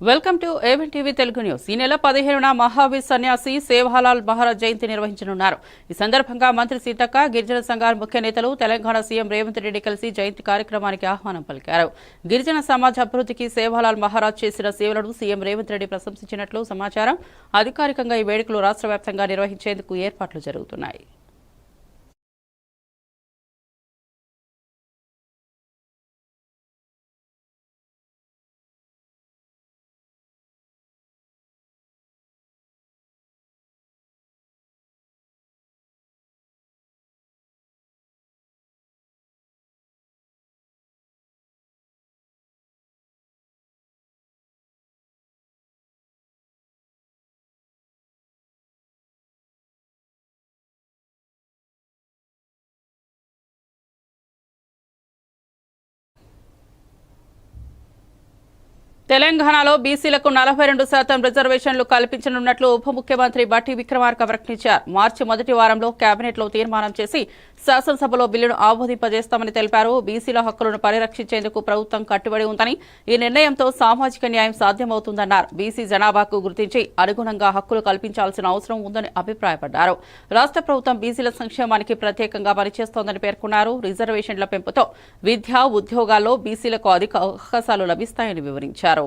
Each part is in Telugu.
Welcome to A1 TV Telugu news. ఈ నెల 15న మహావీర్ సన్యాసి సేవాలాల్ మహారాజ్ జయంతి నిర్వహించనున్నారు. ఈ సందర్భంగా మంత్రి సీతక్క, గిరిజన సంఘాల ముఖ్య నేతలు, తెలంగాణ సీఎం రేవంత్ రెడ్డి కలిసి జయంతి కార్యక్రమానికి ఆహ్వానం పలికారు. గిరిజన సమాజ అభివృద్ధికి సేవాలాల్ మహారాజ్ చేసిన సేవలను సీఎం రేవంత్ రెడ్డి ప్రశంసించినట్లు సమాచారం. అధికారికంగా ఈ వేడుకలు రాష్ట్ర వ్యాప్తంగా నిర్వహించేందుకు ఏర్పాట్లు జరుగుతున్నాయి. తెలంగాణలో బీసీలకు 42% రిజర్వేషన్లు కల్పించనున్నట్లు ఉప ముఖ్యమంత్రి బట్టి విక్రమార్క ప్రకటించారు. మార్చి మొదటి వారంలో కేబినెట్లో తీర్మానం చేసి శాసనసభలో బిల్లును ఆమోదింపజేస్తామని తెలిపారు. బీసీల హక్కులను పరిరక్షించేందుకు ప్రభుత్వం కట్టుబడి ఉందని, ఈ నిర్ణయంతో సామాజిక న్యాయం సాధ్యమవుతుందన్నారు. బీసీ జనాభాకు గుర్తించి అనుగుణంగా హక్కులు కల్పించాల్సిన అవసరం ఉందని అభిప్రాయపడ్డారు. రాష్ట్ర ప్రభుత్వం బీసీల సంక్షేమానికి ప్రత్యేకంగా పనిచేస్తోందని పేర్కొన్నారు. రిజర్వేషన్ల పెంపుతో విద్య, ఉద్యోగాల్లో బీసీలకు అధిక అవకాశాలు లభిస్తాయని వివరించారు.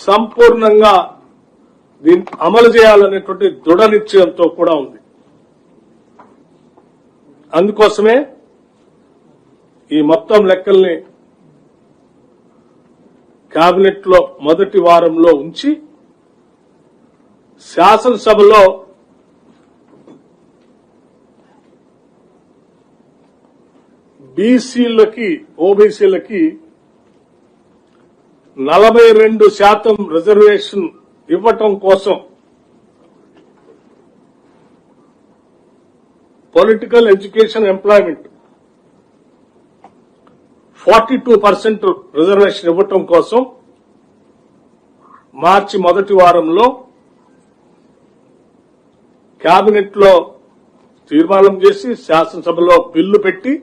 సంపూర్ణంగా దీన్ని అమలు చేయాలనేటువంటి దృఢ నిశ్చయంతో కూడా ఉంది. అందుకోసమే ఈ మొత్తం లెక్కల్ని కేబినెట్ లో మొదటి వారంలో ఉంచి శాసనసభలో బీసీలకి, ఓబీసీలకి 42% రిజర్వేషన్ ఇవ్వటం కోసం పొలిటికల్, ఎడ్యుకేషన్, ఎంప్లాయ్మెంట్ 42% రిజర్వేషన్ ఇవ్వటం కోసం మార్చి మొదటి వారంలో కేబినెట్ లో తీర్మానం చేసి శాసనసభలో బిల్లు పెట్టి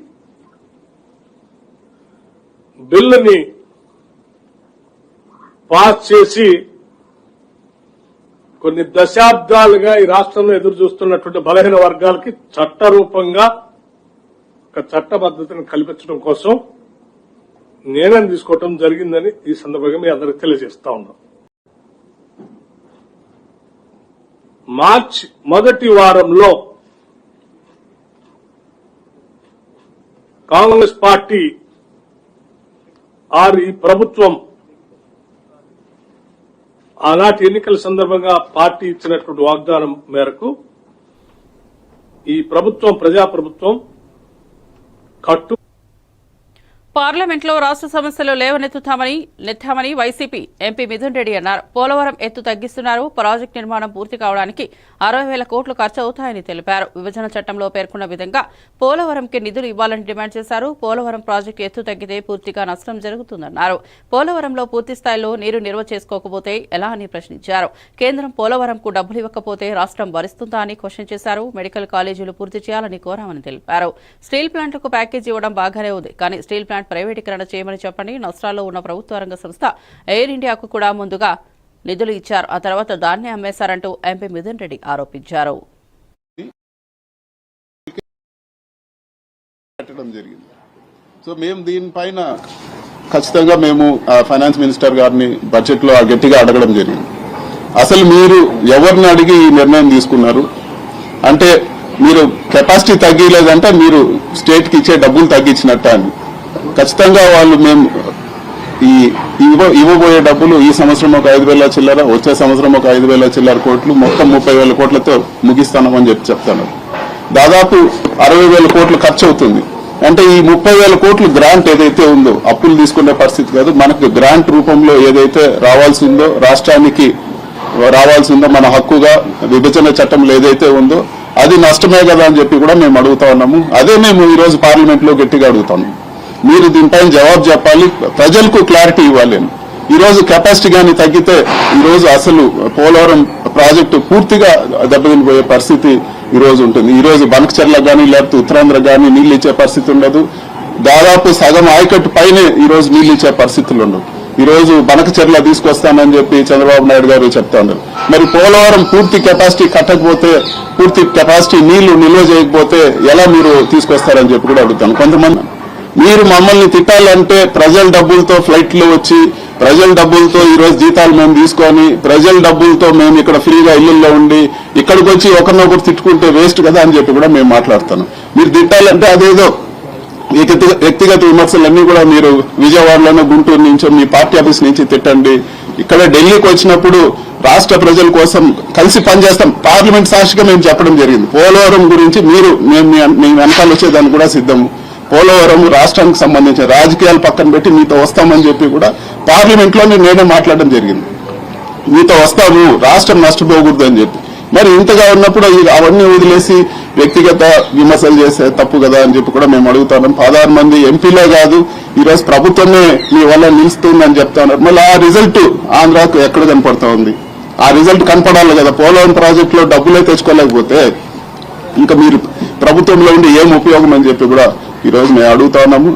బిల్లుని పాస్ చేసి కొన్ని దశాబ్దాలుగా ఈ రాష్ట్రంలో ఎదురు చూస్తున్నటువంటి బలహీన వర్గాలకి చట్టరూపంగా ఒక చట్టబద్దతను కల్పించడం కోసం నిర్ణయం తీసుకోవడం జరిగిందని ఈ సందర్భంగా మీ అందరికీ తెలియజేస్తా ఉన్నాం. మార్చి మొదటి వారంలో కాంగ్రెస్ పార్టీ ఈ ప్రభుత్వం ఆనాటి ఎన్నికల సందర్భంగా పార్టీ ఇచ్చినటువంటి వాగ్దానం మేరకు ఈ ప్రభుత్వం ప్రజాప్రభుత్వం పార్లమెంట్లో రాష్ట్ర సమస్యలు లేవనెత్తామని వైసీపీ ఎంపీ మిథున్ రెడ్డి అన్నారు. పోలవరం ఎత్తు తగ్గిస్తున్నారు. ప్రాజెక్టు నిర్మాణం పూర్తి కావడానికి 60,000 కోట్లు ఖర్చు అవుతాయని తెలిపారు. విభజన చట్టంలో పేర్కొన్న విధంగా పోలవరంకి నిధులు ఇవ్వాలని డిమాండ్ చేశారు. పోలవరం ప్రాజెక్టు ఎత్తు తగ్గితే పూర్తిగా నష్టం జరుగుతుందన్నారు. పోలవరంలో పూర్తి స్థాయిలో నీరు నిల్వ చేసుకోకపోతే ఎలా అని ప్రశ్నించారు. కేంద్రం పోలవరంకు డబ్బులు ఇవ్వకపోతే రాష్ట్రం భరిస్తుందా అని క్వశ్చన్ చేశారు. మెడికల్ కాలేజీలు పూర్తి చేయాలని కోరామని తెలిపారు. స్టీల్ ప్లాంట్లకు ప్యాకేజీ ఇవ్వడం బాగానే ఉంది, కానీ స్టీల్ ప్లాంట్ ప్రైవేటీకరణ చేయమని చెప్పండి. నష్టాల్లో ఉన్న ప్రభుత్వ రంగ సంస్థ ఎయిర్ ఇండియాకు కూడా ముందుగా నిధులు ఇచ్చారు, ఆ తర్వాత దాన్నే అమ్మేశారంటూ ఎంపీ మిథున్ రెడ్డి ఆరోపించారు. సో మేము దీనిపైన ఖచ్చితంగా మేము ఫైనాన్స్ మినిస్టర్ గారిని బడ్జెట్ లో గట్టిగా అడగడం జరిగింది. అసలు మీరు ఎవరిని అడిగి ఈ నిర్ణయం తీసుకున్నారు అంటే, మీరు కెపాసిటీ తగ్గిలేదంటే మీరు స్టేట్ కి ఇచ్చే డబ్బులు తగ్గించినట్ట అని. ఖచ్చితంగా వాళ్ళు మేము ఇవ్వబోయే డబ్బులు ఈ సంవత్సరం ఒక 5,000 చిల్లర, వచ్చే సంవత్సరం ఒక 5,000 చిల్లర కోట్లు, మొత్తం 30,000 కోట్లతో ముగిస్తామని చెప్తాను. దాదాపు 60,000 కోట్లు ఖర్చు అవుతుంది. అంటే ఈ 30,000 కోట్లు గ్రాంట్ ఏదైతే ఉందో, అప్పులు తీసుకునే పరిస్థితి కాదు, మనకు గ్రాంట్ రూపంలో ఏదైతే రావాల్సిందో, రాష్ట్రానికి రావాల్సిందో మన హక్కుగా విభజన చట్టంలో ఏదైతే ఉందో అది నష్టమే కదా అని చెప్పి కూడా మేము అడుగుతా ఉన్నాము. అదే మేము ఈ రోజు పార్లమెంట్ లో గట్టిగా అడుగుతాము. మీరు దీనిపైన జవాబు చెప్పాలి, ప్రజలకు క్లారిటీ ఇవ్వాలి. ఈ రోజు కెపాసిటీ గాని తగ్గితే ఈ రోజు అసలు పోలవరం ప్రాజెక్టు పూర్తిగా దెబ్బతినిపోయే పరిస్థితి ఈ రోజు ఉంటుంది. ఈ రోజు బనకచెర్ల గానీ లేకపోతే ఉత్తరాంధ్ర గానీ నీళ్లు ఇచ్చే పరిస్థితి ఉండదు. దాదాపు సగం ఆయకట్టు పైనే ఈ రోజు నీళ్లు ఇచ్చే పరిస్థితులు ఉండవు. ఈ రోజు బనకచెర్ల తీసుకొస్తానని చెప్పి చంద్రబాబు నాయుడు గారు చెప్తా ఉన్నారు. మరి పోలవరం పూర్తి కెపాసిటీ కట్టకపోతే, పూర్తి కెపాసిటీ నీళ్లు నిల్వ చేయకపోతే ఎలా మీరు తీసుకొస్తారని చెప్పి కూడా అడుగుతాను. కొంతమంది మీరు మమ్మల్ని తిట్టాలంటే ప్రజల డబ్బులతో ఫ్లైట్లు వచ్చి, ప్రజల డబ్బులతో ఈ రోజు జీతాలు మేము తీసుకొని, ప్రజల డబ్బులతో మేము ఇక్కడ ఫ్రీగా ఇళ్లలో ఉండి ఇక్కడికి వచ్చి ఒకరినొకరు తిట్టుకుంటే వేస్ట్ కదా అని చెప్పి కూడా మేము మాట్లాడుతాను. మీరు తిట్టాలంటే అదేదో వ్యక్తిగత విమర్శలన్నీ కూడా మీరు విజయవాడలోనో గుంటూరు నుంచో మీ పార్టీ ఆఫీస్ నుంచి తిట్టండి. ఇక్కడ ఢిల్లీకి వచ్చినప్పుడు రాష్ట్ర ప్రజల కోసం కలిసి పనిచేస్తాం, పార్లమెంట్ సాక్షిగా మేము చెప్పడం జరిగింది. పోలవరం గురించి మేము వెనకాల వచ్చేదానికి కూడా సిద్ధము. పోలవరం రాష్ట్రానికి సంబంధించిన రాజకీయాలు పక్కన పెట్టి మీతో వస్తామని చెప్పి కూడా పార్లమెంట్ లో నేనే మాట్లాడడం జరిగింది. మీతో వస్తాము, రాష్ట్రం నష్టపోకూడదు అని చెప్పి. మరి ఇంతగా ఉన్నప్పుడు అవన్నీ వదిలేసి వ్యక్తిగత విమర్శలు చేసే తప్పు కదా అని చెప్పి కూడా మేము అడుగుతున్నాం. 16 మంది ఎంపీలే కాదు, ఈ రోజు ప్రభుత్వమే మీ వల్ల నిలుస్తుందని చెప్తున్నారు. మళ్ళీ ఆ రిజల్ట్ ఆంధ్రాకు ఎక్కడ కనపడతా ఉంది? ఆ రిజల్ట్ కనపడాలి కదా. పోలవరం ప్రాజెక్టులో డబ్బులే తెచ్చుకోలేకపోతే ఇంకా మీరు ప్రభుత్వంలో ఉండి ఏం ఉపయోగం అని చెప్పి కూడా ఈ రోజు మేము అడుగుతా ఉన్నాము.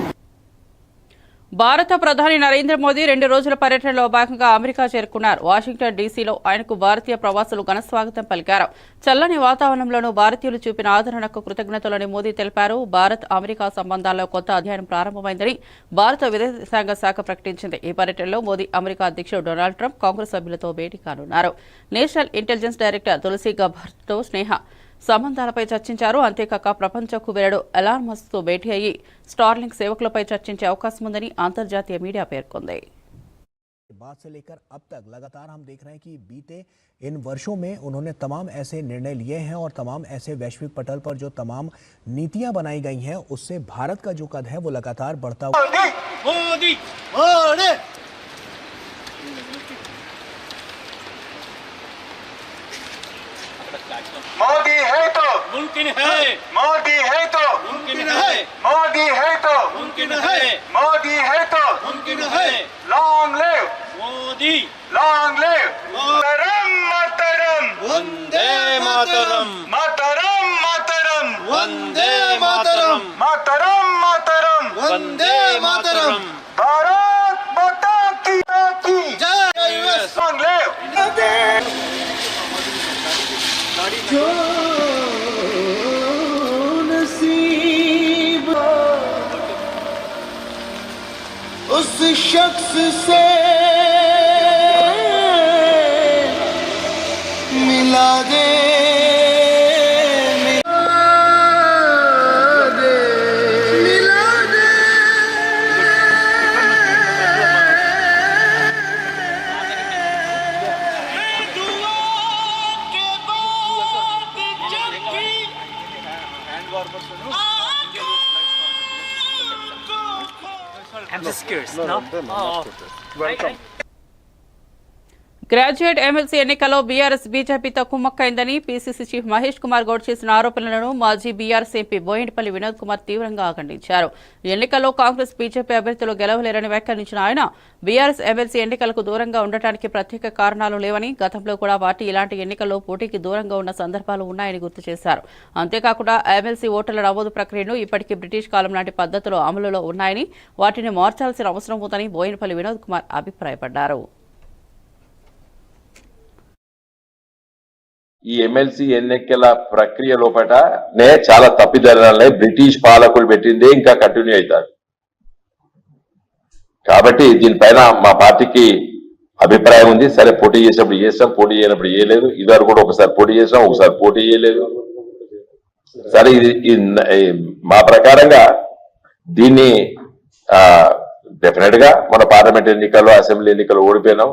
భారత ప్రధాని నరేంద్ర మోదీ 2 రోజుల పర్యటనలో భాగంగా అమెరికా చేరుకున్నారు. వాషింగ్టన్ డీసీలో ఆయనకు భారతీయ ప్రవాసులు ఘన స్వాగతం పలికారు. చల్లని వాతావరణంలోనూ భారతీయులు చూపిన ఆదరణకు కృతజ్ఞతలని మోదీ తెలిపారు. భారత్ అమెరికా సంబంధాల్లో కొత్త అధ్యాయం ప్రారంభమైందని భారత విదేశాంగ శాఖ ప్రకటించింది. ఈ పర్యటనలో మోదీ అమెరికా అధ్యక్షుడు డొనాల్డ్ ట్రంప్, కాంగ్రెస్ సభ్యులతో భేటీ కానున్నారు. నేషనల్ ఇంటెలిజెన్స్ డైరెక్టర్ తులసి గబ్బర్తో స్నేహ సంబంధాలపై చర్చించారు. అంతేకాక ప్రపంచ కుబేరుడు ఎలాన్ మస్క్ తో భేటీ అయ్యి స్టార్లింక్ సేవకులపై చర్చించే అవకాశం ఉందని అంతర్జాతీయ మీడియా పేర్కొంది. बाद से लेकर अब तक लगातार हम देख रहे हैं कि बीते इन वर्षों में उन्होंने तमाम ऐसे निर्णय लिए हैं और तमाम ऐसे वैश्विक पटल पर जो तमाम नीतियां बनाई गई हैं उससे भारत का जो कद है वो लगातार बढ़ता हुआ मोदी है तो मुमकिन है, मोदी है तो मुमकिन है, मोदी है तो मुमकिन है, मोदी है तो मुमकिन है। Long live Modi, long live मातरम मातरम वंदे मातरम, मातरम मातरम वंदे मातरम, मातरम मातरम वंदे मातरम। भारत माता की जय। लॉन्ग लिव जो नसीब उस शख्स से मिला दे, मिला दे। I'm just curious, no? Welcome. Graduate MLC ఎన్నికల్లో బీఆర్ఎస్ బీజేపీతో కుమ్మక్కైందని పీసీసీ చీఫ్ మహేష్ కుమార్ గౌడ్ చేసిన ఆరోపణలను మాజీ బీఆర్ఎస్ ఎంపీ బోయినపల్లి వినోద్ కుమార్ తీవ్రంగా ఖండించారు. ఎన్నికల్లో కాంగ్రెస్ బీజేపీ అభ్యర్థులు గెలవలేరని వ్యాఖ్యానించిన ఆయన బీఆర్ఎస్ ఎమ్మెల్సీ ఎన్నికలకు దూరంగా ఉండటానికి ప్రత్యేక కారణాలు లేవని, గతంలో కూడా పార్టీ ఇలాంటి ఎన్నికల్లో పోటీకి దూరంగా ఉన్న సందర్భాలు ఉన్నాయని గుర్తు చేశారు. అంతేకాకుండా ఎమ్మెల్సీ ఓటర్ల నమోదు ప్రక్రియను ఇప్పటికీ బ్రిటిష్ కాలం నాటి పద్ధతులు అమలులో ఉన్నాయని, వాటిని మార్చాల్సిన అవసరం ఉందని బోయినపల్లి వినోద్ కుమార్ అభిప్రాయపడ్డారు. ఈ ఎమ్మెల్సీ ఎన్నికల ప్రక్రియ లోపటనే చాలా తప్పిదాలే బ్రిటిష్ పాలకులు పెట్టిందే ఇంకా కంటిన్యూ అవుతారు. కాబట్టి దీనిపైన మా పార్టీకి అభిప్రాయం ఉంది. సరే, పోటీ చేసినప్పుడు చేస్తాం, పోటీ చేయనప్పుడు చేయలేదు. ఇదివరకు కూడా ఒకసారి పోటీ చేసాం, ఒకసారి పోటీ చేయలేదు. సరే, ఇది మా ప్రకారంగా దీన్ని డెఫినెట్ గా మన పార్లమెంట్ ఎన్నికల్లో, అసెంబ్లీ ఎన్నికల్లో ఓడిపోయినాం.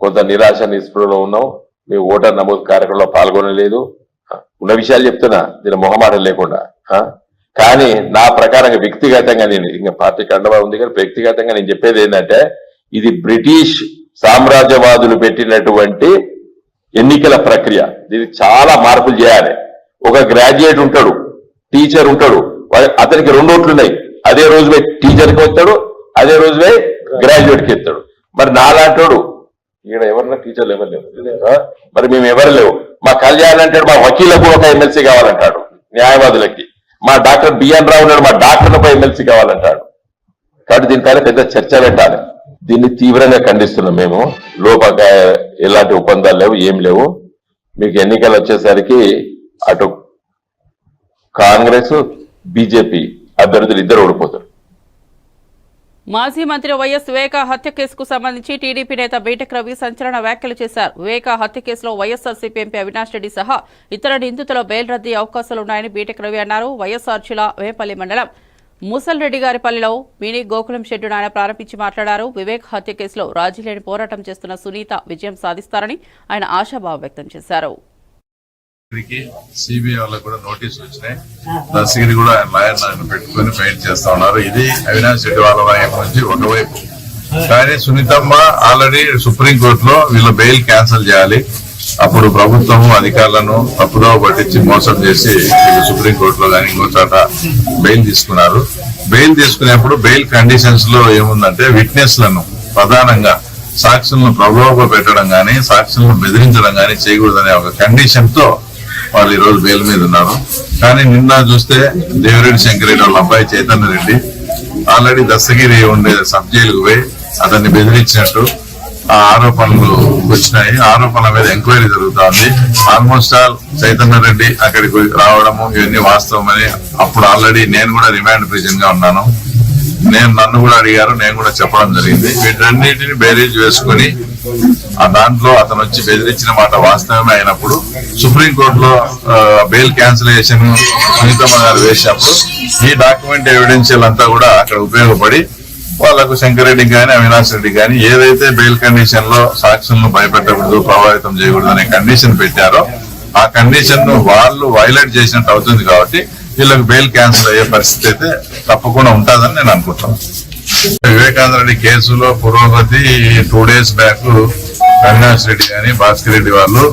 కొంత నిరాశ నిస్పృహలో ఉన్నాం. మీ ఓటర్ నమోదు కార్యక్రమంలో పాల్గొనలేదు. ఉన్న విషయాలు చెప్తున్నా, దీని మొహమాటం లేకుండా. కానీ నా ప్రకారంగా వ్యక్తిగతంగా నేను ఇంకా పార్టీ కండవా ఉంది కానీ వ్యక్తిగతంగా నేను చెప్పేది ఏంటంటే, ఇది బ్రిటిష్ సామ్రాజ్యవాదులు పెట్టినటువంటి ఎన్నికల ప్రక్రియ. దీనికి చాలా మార్పులు చేయాలి. ఒక గ్రాడ్యుయేట్ ఉంటాడు, టీచర్ ఉంటాడు, అతనికి 2 ఓట్లున్నాయి. అదే రోజు పోయి టీచర్కి వస్తాడు, అదే రోజు పోయి గ్రాడ్యుయేట్కి ఎత్తాడు. మరి నాలాంటోడు ఇక్కడ ఎవరన్నా టీచర్లు ఎవరు లేవు, మరి మేము ఎవరు లేవు. మా కళ్యాణ్ అంటాడు మా వకీలకు ఒక ఎమ్మెల్సీ కావాలంటాడు, న్యాయవాదులకి. మా డాక్టర్ బిఎన్ రావు ఉన్నాడు, మా డాక్టర్లపై ఎమ్మెల్సీ కావాలంటాడు. కాబట్టి దీనిపైన పెద్ద చర్చ పెట్టాలి. దీన్ని తీవ్రంగా ఖండిస్తున్నాం మేము. లోపల ఎలాంటి ఒప్పందాలు లేవు, ఏం లేవు. మీకు ఎన్నికలు వచ్చేసరికి అటు కాంగ్రెస్ బీజేపీ అభ్యర్థులు ఇద్దరు ఓడిపోతారు. మాజీ మంత్రి వైఎస్ వివేకా హత్య కేసుకు సంబంధించి టీడీపీ నేత బీటెక్ రవి సంచలన వ్యాఖ్యలు చేశారు. వివేకా హత్య కేసులో వైఎస్ఆర్సీపీ ఎంపీ అవినాష్ రెడ్డి సహా ఇతర నిందితుల బెయిల్ రద్దీ అవకాశాలున్నాయని బీటెక్ రవి అన్నారు. వైఎస్ఆర్ జిల్లా వేపల్లి మండలం ముసల్రెడ్డి గారిపల్లిలో మినీ గోకులం షెడ్డును ఆయన ప్రారంభించి మాట్లాడారు. వివేక్ హత్య కేసులో రాజీ లేని పోరాటం చేస్తున్న సునీత విజయం సాధిస్తారని ఆయన ఆశాభావం వ్యక్తం చేశారు. సిబిఐ వాళ్ళకు కూడా నోటీసులు వచ్చినాయి. దర్శగిరి కూడా లాయర్ పెట్టుకుని ఫైట్ చేస్తా ఉన్నారు. ఇది అవినాష్ రెడ్డి వాళ్ళ వైపు నుంచి ఒకవైపు. కానీ సునీతమ్మ ఆల్రెడీ సుప్రీంకోర్టులో వీళ్ళ బెయిల్ క్యాన్సిల్ చేయాలి. అప్పుడు ప్రభుత్వము అధికారులను తప్పుదోవ పట్టించి మోసం చేసి వీళ్ళు సుప్రీంకోర్టులో కానీ ఇంకో చోట బెయిల్ తీసుకున్నారు. బెయిల్ తీసుకునేప్పుడు బెయిల్ కండిషన్స్ లో ఏముందంటే విట్నెస్ లను ప్రధానంగా సాక్షులను ప్రలోభ పెట్టడం గానీ సాక్షులను బెదిరించడం గానీ చేయకూడదనే ఒక కండిషన్ తో వాళ్ళు ఈ రోజు బెయిల్ మీద ఉన్నారు. కానీ నిన్న చూస్తే దేవిరెడ్డి శంకరెడ్డి వాళ్ళ అబ్బాయి చైతన్య రెడ్డి ఆల్రెడీ దస్తగిరి ఉండే సబ్ జైలుకు పోయి అతన్ని బెదిరించినట్టు ఆ ఆరోపణలు వచ్చినాయి. ఆరోపణల మీద ఎంక్వైరీ జరుగుతోంది. ఆల్మోస్ట్ ఆల్ చైతన్య రెడ్డి అక్కడికి రావడము ఇవన్నీ వాస్తవమని అప్పుడు ఆల్రెడీ నేను కూడా రిమాండ్ ప్రిజన్ గా ఉన్నాను. నన్ను కూడా అడిగారు, నేను కూడా చెప్పడం జరిగింది. వీటన్నిటిని బేరీజ్ వేసుకుని ఆ దాంట్లో అతను వచ్చి బెదిరించిన మాట వాస్తవమే అయినప్పుడు సుప్రీంకోర్టులో బెయిల్ క్యాన్సిలేషన్ సునీతమ్మ గారు వేసినప్పుడు ఈ డాక్యుమెంట్ ఎవిడెన్షియల్ అంతా కూడా అక్కడ ఉపయోగపడి వాళ్లకు శంకరెడ్డి గాని అవినాష్ రెడ్డి గాని ఏదైతే బెయిల్ కండిషన్ లో సాక్షులను భయపెట్టకూడదు, ప్రభావితం చేయకూడదు అనే కండిషన్ పెట్టారో ఆ కండిషన్ ను వాళ్ళు వైలేట్ చేసినట్టు అవుతుంది. కాబట్టి వీళ్ళకి బెయిల్ క్యాన్సిల్ అయ్యే పరిస్థితి అయితే తప్పకుండా ఉంటుందని నేను అనుకుంటున్నాను. వివేకానంద రెడ్డి కేసులో పురోగతి 2 days బ్యాక్ అవినాష్ రెడ్డి గాని భాస్కర్ రెడ్డి వాళ్ళు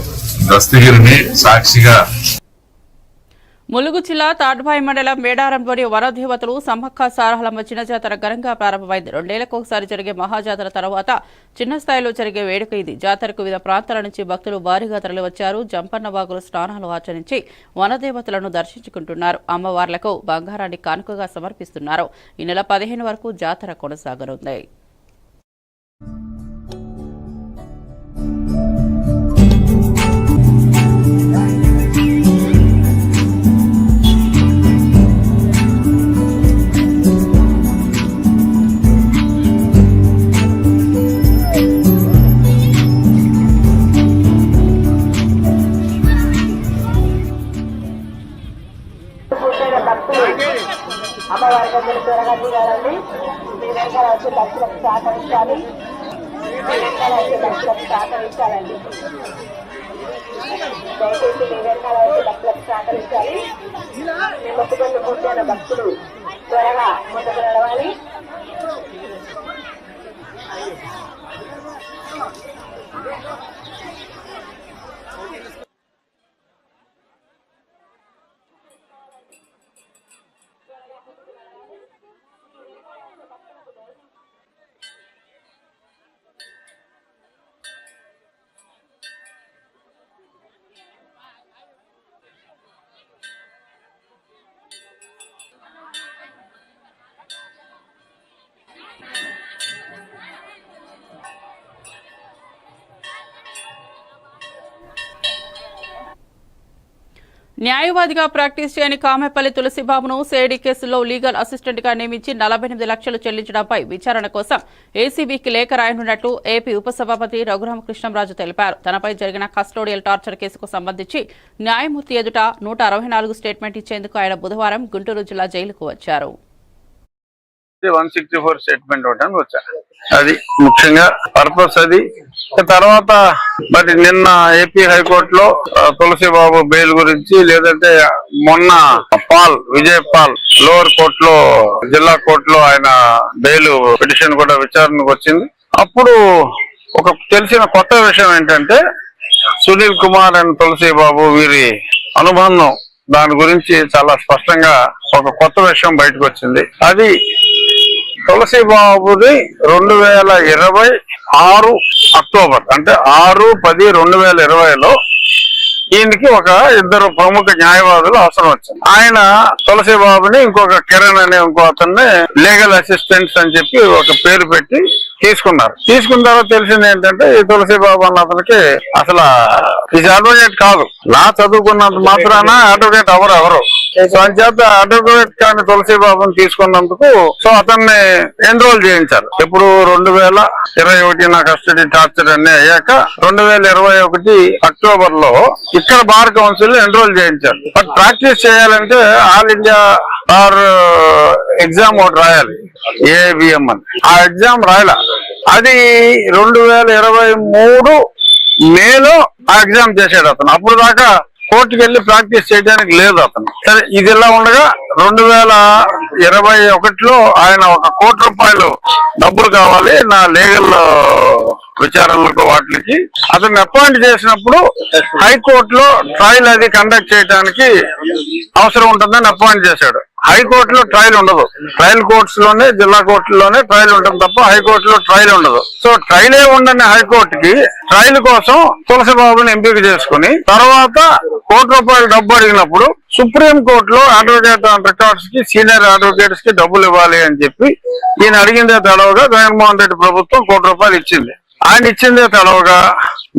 దస్తగిరిని సాక్షిగా ములుగు జిల్లా తాడ్బాయి మండలం మేడారంలోని వనదేవతలు సమ్మక్క సారహలమ్మ చిన్న జాతర ఘనంగా ప్రారంభమైంది. 2 ఏళ్లకు ఒకసారి జరిగే మహాజాతర తర్వాత చిన్న స్థాయిలో జరిగే వేడుక ఇది. జాతరకు వివిధ ప్రాంతాల నుంచి భక్తులు భారీగా తరలివచ్చారు. జంపన్న వాగులు స్నానాలు ఆచరించి వనదేవతలను దర్శించుకుంటున్నారు. అమ్మవార్లకు బంగారాన్ని కానుకగా సమర్పిస్తున్నారు. ఈ నెల 15 వరకు జాతర కొనసాగనుంది. అమ్మవారి దగ్గర త్వరగా తీరాలండి. మీ వెనకాల వచ్చే భక్తులకు సహకరించాలి. మీ వెనకాల వచ్చే భక్తులకు సహకరించాలండి. దయచేసి మీ వెనకాల వచ్చే భక్తులకు సహకరించాలి. మీ మొక్కుబళ్ళు పూర్తయిన భక్తులు త్వరగా ముందుకు నడవాలి. న్యాయవాదిగా ప్రాక్టీస్ చేయని కామెపల్లి తులసిబాబును సేడీ కేసులో లీగల్ అసిస్టెంట్ గా నియమించి 48 లక్షలు చెల్లించడంపై విచారణ కోసం ఏసీబీకి లేఖ రాయనున్నట్లు ఏపీ ఉపసభాపతి రఘురామకృష్ణంరాజు తెలిపారు. తనపై జరిగిన కస్టోడియల్ టార్చర్ కేసుకు సంబంధించి న్యాయమూర్తి ఎదుట 164 స్టేట్మెంట్ ఇచ్చేందుకు ఆయన బుధవారం గుంటూరు జిల్లా జైలుకు వచ్చారు. 164 స్టేట్మెంట్ ఇవ్వడానికి వచ్చారు. అది ముఖ్యంగా పర్పస్ అది. తర్వాత మరి నిన్న ఏపీ హైకోర్టులో తులసిబాబు బెయిల్ గురించి, లేదంటే మొన్న విజయ్ పాల్ లోవర్ కోర్టులో జిల్లా కోర్టులో ఆయన బెయిల్ పిటిషన్ కూడా విచారణకు వచ్చింది. అప్పుడు ఒక తెలిసిన కొత్త విషయం ఏంటంటే సునీల్ కుమార్ అండ్ తులసిబాబు వీరి అనుబంధం, దాని గురించి చాలా స్పష్టంగా ఒక కొత్త విషయం బయటకు వచ్చింది. అది తులసిబాబుని 2026 అక్టోబర్ అంటే 6/10/2020లో ఈయనకి ఒక ఇద్దరు ప్రముఖ న్యాయవాదులు అవసరం వచ్చింది. ఆయన తులసి బాబుని ఇంకొక కిరణ్ అనే ఇంకో అతన్ని లీగల్ అసిస్టెంట్స్ అని చెప్పి ఒక పేరు పెట్టి తీసుకున్నారు. తీసుకున్న తర్వాత తెలిసింది ఏంటంటే ఈ తులసి బాబు అన్న అతనికి అసలు ఇది అడ్వకేట్ కాదు, లా చదువుకున్నంత మాత్రాన అడ్వకేట్ ఎవరు. సో అంచేత అడ్వకేట్ కానీ తులసి బాబుని తీసుకున్నందుకు సో అతన్ని ఎన్రోల్ చేయించారు. ఇప్పుడు 2021 నా కస్టడీ టార్చర్ అన్ని అయ్యాక 2021 అక్టోబర్ లో ఇక్కడ బార్ కౌన్సిల్ ఎన్రోల్ చేయించారు. బట్ ప్రాక్టీస్ చేయాలంటే ఆల్ ఇండియా బార్ ఎగ్జామ్ ఒకటి రాయాలి, ఏబిఎం అని. ఆ ఎగ్జామ్ రాయాల. అది 2023 మేలో ఆ ఎగ్జామ్ చేశాడు అతను. అప్పుడు దాకా కోర్టుకు వెళ్లి ప్రాక్టీస్ చేయడానికి లేదు అతను. సరే ఇది ఇలా ఉండగా 2021లో ఆయన ₹1 కోటి డబ్బులు కావాలి నా లీగల్ విచారణలకు వాటికి అతన్ని అపాయింట్ చేసినప్పుడు హైకోర్టులో ట్రయల్ అది కండక్ట్ చేయడానికి అవసరం ఉంటుందని అపాయింట్ చేశాడు. హైకోర్టులో ట్రయల్ ఉండదు, ట్రయల్ కోర్ట్స్ లోనే జిల్లా కోర్టులోనే ట్రయల్ ఉంటుంది తప్ప హైకోర్టులో ట్రయల్ ఉండదు. సో ట్రయలే ఉండని హైకోర్టుకి ట్రయల్ కోసం తులసి బాబుని ఎంపిక చేసుకుని తర్వాత ₹1 కోటి డబ్బు అడిగినప్పుడు సుప్రీం కోర్టులో అడ్వకేట్ రికార్డ్స్ కి సీనియర్ అడ్వకేట్స్ కి డబ్బులు ఇవ్వాలి అని చెప్పి ఈయన అడిగిందే తడవగా జగన్మోహన్ రెడ్డి ప్రభుత్వం ₹1 ఇచ్చింది. ఆయన ఇచ్చిందే తడవగా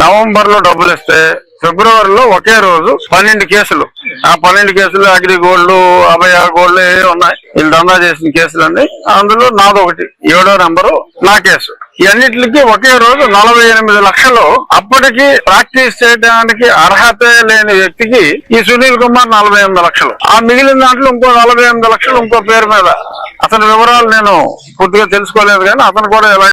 నవంబర్ లో డబ్బులు ఇస్తే ఫిబ్రవరిలో ఒకే రోజు 12 కేసులు. ఆ 12 కేసులు అగ్రిగోల్డ్, అభయ గోల్డ్ ఉన్నాయి, వీళ్ళు దందా చేసిన కేసులన్నీ. అందులో నాదొకటి 7వ నెంబరు నా కేసు. ఇవన్నిటికి ఒకే రోజు 48 లక్షలు. అప్పటికి ప్రాక్టీస్ చేయడానికి అర్హత లేని వ్యక్తికి ఈ సునీల్ కుమార్ 48 లక్షలు. ఆ మిగిలిన దాంట్లో ఇంకో 48 లక్షలు ఇంకో పేరు మీద. అతని వివరాలు నేను పూర్తిగా తెలుసుకోలేదు కానీ అతను కూడా ఎలా.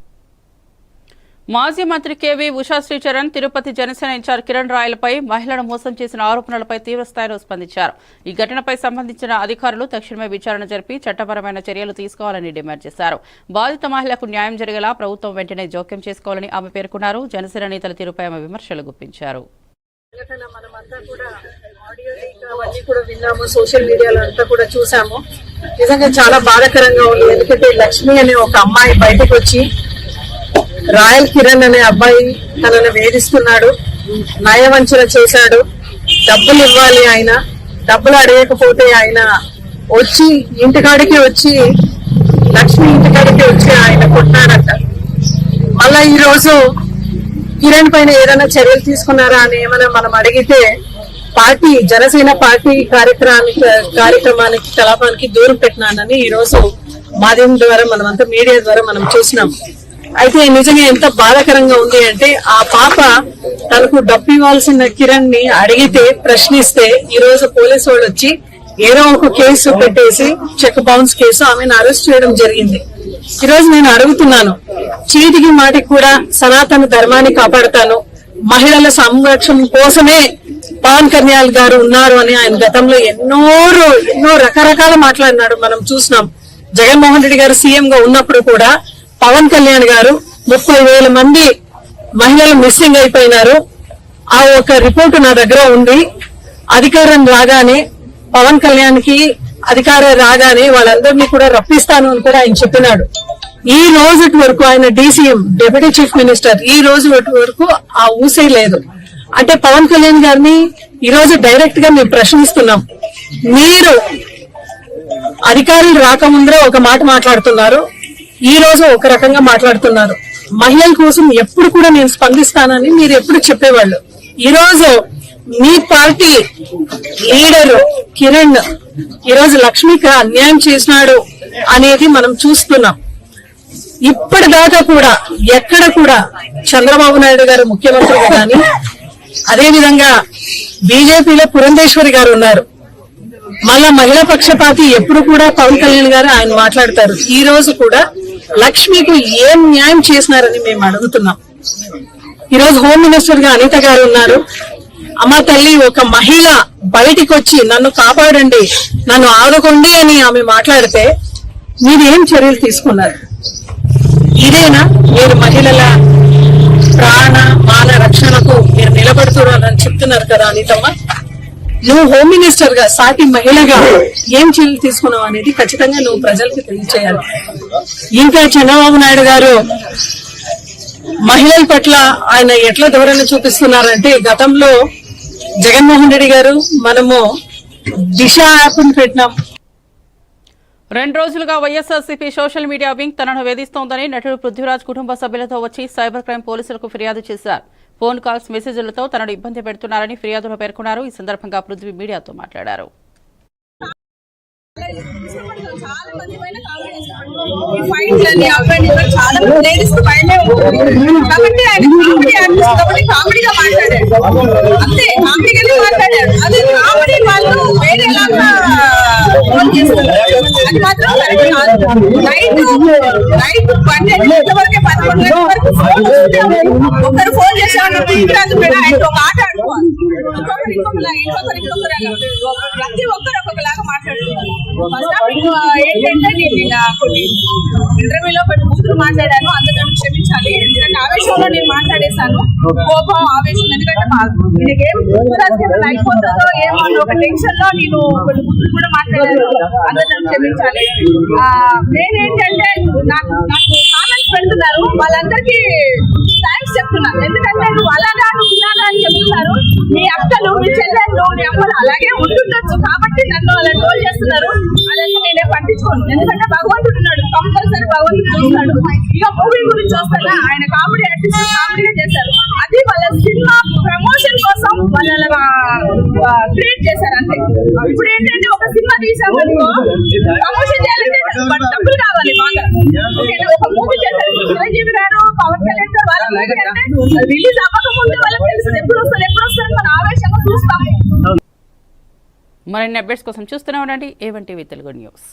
మాజీ మంత్రి కేవీ ఉషా శ్రీచరణ్ తిరుపతి జనసేన ఇన్ఛార్జ్ కిరణ్ రాయలపై మహిళను మోసం చేసిన ఆరోపణలపై తీవ్రస్థాయిలో స్పందించారు. ఈ ఘటనపై సంబంధించిన అధికారులు తక్షణమే విచారణ జరిపి చట్టపరమైన చర్యలు తీసుకోవాలని డిమాండ్ చేశారు. బాధిత మహిళకు న్యాయం జరిగేలా ప్రభుత్వం వెంటనే జోక్యం చేసుకోవాలని ఆమె పేర్కొన్నారు. జనసేన నేతల తీరుపై ఆమె విమర్శలు గుప్పించారు. సోషల్ మీడియాలో అంతా కూడా చూసాము. నిజంగా చాలా బాధాకరంగా ఉంది. ఎందుకంటే లక్ష్మి అనే ఒక అమ్మాయి బయటకు వచ్చి రాయల్ కిరణ్ అనే అబ్బాయి తనను వేధిస్తున్నాడు, నయవంచన చేశాడు, డబ్బులు ఇవ్వాలి, ఆయన డబ్బులు అడగకపోతే ఆయన వచ్చి ఇంటికాడికి వచ్చి లక్ష్మి ఇంటికాడికి వచ్చి ఆయన కొట్టాడంట. మళ్ళా ఈ రోజు కిరణ్ పైన ఏదైనా చర్యలు తీసుకున్నారా అని ఏమైనా మనం అడిగితే పార్టీ జనసేన పార్టీ కార్యక్రమానికి కలాపానికి దూరం పెట్టినానని ఈ రోజు మాధ్యమం ద్వారా మనమంతా మీడియా ద్వారా మనం చూసినాం. అయితే నిజంగా ఎంత బాధాకరంగా ఉంది అంటే ఆ పాప తనకు డబ్బు ఇవ్వాల్సిన కిరణ్ ని అడిగితే ప్రశ్నిస్తే ఈ రోజు పోలీసు వాళ్ళు వచ్చి ఏదో ఒక కేసు పెట్టేసి చెక్ బౌన్స్ కేసు ఆమెను అరెస్ట్ చేయడం జరిగింది. ఈ రోజు నేను అడుగుతున్నాను, చీటికి మాటికి కూడా సనాతన ధర్మాన్ని కాపాడుతాను, మహిళల సంరక్షణ కోసమే పవన్ కళ్యాణ్ గారు ఉన్నారు అని ఆయన గతంలో ఎన్నో రకరకాల మాట్లాడినాడు. మనం చూసినాం. జగన్మోహన్ రెడ్డి గారు సీఎం గా ఉన్నప్పుడు కూడా పవన్ కళ్యాణ్ గారు 30,000 మంది మహిళలు మిస్సింగ్ అయిపోయినారు. ఆ ఒక రిపోర్టు నా దగ్గర ఉంది. అధికారం రాగానే పవన్ కళ్యాణ్ కి అధికారం రాగానే వాళ్ళందరినీ కూడా రప్పిస్తాను అని కూడా ఆయన చెప్పినాడు. ఈ రోజు వరకు ఆయన డీసీఎం డిప్యూటీ చీఫ్ మినిస్టర్ ఈ రోజు వరకు ఆ ఊసే లేదు. అంటే పవన్ కళ్యాణ్ గారిని ఈ రోజు డైరెక్ట్ గా మేము ప్రశ్నిస్తున్నాం. మీరు అధికారులు రాకముందరే ఒక మాట మాట్లాడుతున్నారు, ఈ రోజు ఒక రకంగా మాట్లాడుతున్నారు. మహిళల కోసం ఎప్పుడు కూడా నేను స్పందిస్తానని మీరు ఎప్పుడు చెప్పేవాళ్ళు. ఈ రోజు మీ పార్టీ లీడర్ కిరణ్ ఈ రోజు లక్ష్మికి అన్యాయం చేసినాడు అనేది మనం చూస్తున్నాం. ఇప్పటిదాకా కూడా ఎక్కడ కూడా చంద్రబాబు నాయుడు గారు ముఖ్యమంత్రిగా కానీ అదేవిధంగా బీజేపీలో పురంధేశ్వరి గారు ఉన్నారు. మళ్ళా మహిళా పక్షపాతి ఎప్పుడు కూడా పవన్ కళ్యాణ్ గారు ఆయన మాట్లాడతారు. ఈ రోజు కూడా లక్ష్మికి ఏం న్యాయం చేసినారని మేము అడుగుతున్నాం. ఈ రోజు హోమ్ మినిస్టర్ గా అనిత గారు ఉన్నారు. అమ్మ తల్లి, ఒక మహిళ బయటికి వచ్చి నన్ను కాపాడండి, నన్ను ఆదుకోండి అని ఆమె మాట్లాడితే మీరు ఏం చర్యలు తీసుకున్నారు? ఇదేనా మీరు మహిళల ప్రాణ మాన రక్షణకు మీరు నిలబడుతున్నారని చెప్తున్నారు కదా అనితమ్మ? నువ్వు హోమ్ మినిస్టర్ గా సాటి మహిళగా ఏం చర్యలు తీసుకున్నావు అనేది ఖచ్చితంగా నువ్వు ప్రజలకు తెలియచేయాలి. ఇంకా చంద్రబాబు నాయుడు గారు మహిళల పట్ల ఆయన ఎట్లా ధోరణి చూపిస్తున్నారంటే, గతంలో జగన్మోహన్ రెడ్డి గారు మనము దిశ యాప్ పెట్టినాం. 2 రోజులుగా వైఎస్ఆర్సీపీ సోషల్ మీడియా వింగ్ తనను వేధిస్తోందని నటుడు పృథ్వీరాజ్ కుటుంబ సభ్యులతో వచ్చి సైబర్ క్రైమ్ పోలీసులకు ఫిర్యాదు చేశారు. ఫోన్ కాల్స్, మెసేజ్లతో తనను ఇబ్బంది పెడుతున్నారని ఫిర్యాదులో పేర్కొన్నారు. ఈ సందర్భంగా పృథ్వీ మీడియాతో మాట్లాడారు. చాలా మంది పైన చాలా మంది లేడీస్ పైనే ఉంటుంది కాబట్టి ఆయన కామెడీ ఆర్టిస్ట్ కాబట్టి కామెడీగా మాట్లాడాడు, అంతే కామెడీగానే మాట్లాడాడు. అదే కామెడీ వాళ్ళు వేరేలాగా ఫోన్ చేస్తున్నారు, అది మాత్రం కరెక్ట్ కాదు. నైట్ 12 గంటల వరకే 11 గంటల వరకు ఫోన్ వస్తుంది. ఒకరు ఫోన్ చేసేవాళ్ళు ఇంట్లో మేడం ఆయన ఒక ఆట ఆడుకోవాలి, ఇంకొకరు ప్రతి ఒక్కరు ఒక్కొక్కలాగా మాట్లాడుతున్నారు. ఫస్ట్ ఆఫ్ ఏంటంటే నేను కొన్ని ఇంటర్వ్యూలో కొన్ని బూతులు మాట్లాడాను, అందుకని క్షమించాలి. ఎందుకంటే ఆవేశంలో నేను మాట్లాడేశాను, కోపం ఆవేశం. ఎందుకంటే నేనేం అయిపోతుందో ఏమో ఒక టెన్షన్ లో నేను కొన్ని బూతులు కూడా మాట్లాడాను, అందుకని క్షమించాలి. నేనేంటంటే నాకు కామెంట్స్ పెడుతున్నారు, వాళ్ళందరికీ థ్యాంక్స్ చెప్తున్నాను. ఎందుకంటే నువ్వు అలాగా నువ్వు ఇలాగా అని చెప్తున్నారు. మీ అక్కలు, మీ చెల్లెళ్ళు, మీ అమ్మలు అలాగే ఉంటుండొచ్చు కాబట్టి నన్ను అలా ట్రోల్ చేస్తున్నారు. అదంతా నేనే పట్టించుకోను, ఎందుకంటే భగవంతుడు ఉన్నాడు, కంపల్సరీ భగవంతుడు చూస్తాడు. ఇక మూవీ గురించి వస్తారా, ఆయన కామెడీ ఆర్టిస్ట్ కామెడీగా చేశారు. అది వాళ్ళ సినిమా ప్రమోషన్ కోసం వాళ్ళ క్రియేట్ చేశారు అంతే. ఇప్పుడు ఏంటంటే ఒక సినిమా తీసామనుకో ప్రమోషన్ చేయాలంటే డబ్బులు కావాలి బాగా. ఒక మూవీ చేశారు చిరంజీవి గారు, పవన్ కళ్యాణ్ గారు, వాళ్ళ మూవీ అంటే రిలీజ్ అవ్వకముందు వాళ్ళకి తెలుస్తుంది ఎప్పుడు వస్తారు మన ఆవేశంగా చూస్తాము. మరిన్ని అప్డేట్స్ కోసం చూస్తూనే ఉండండి A1 టీవీ తెలుగు న్యూస్.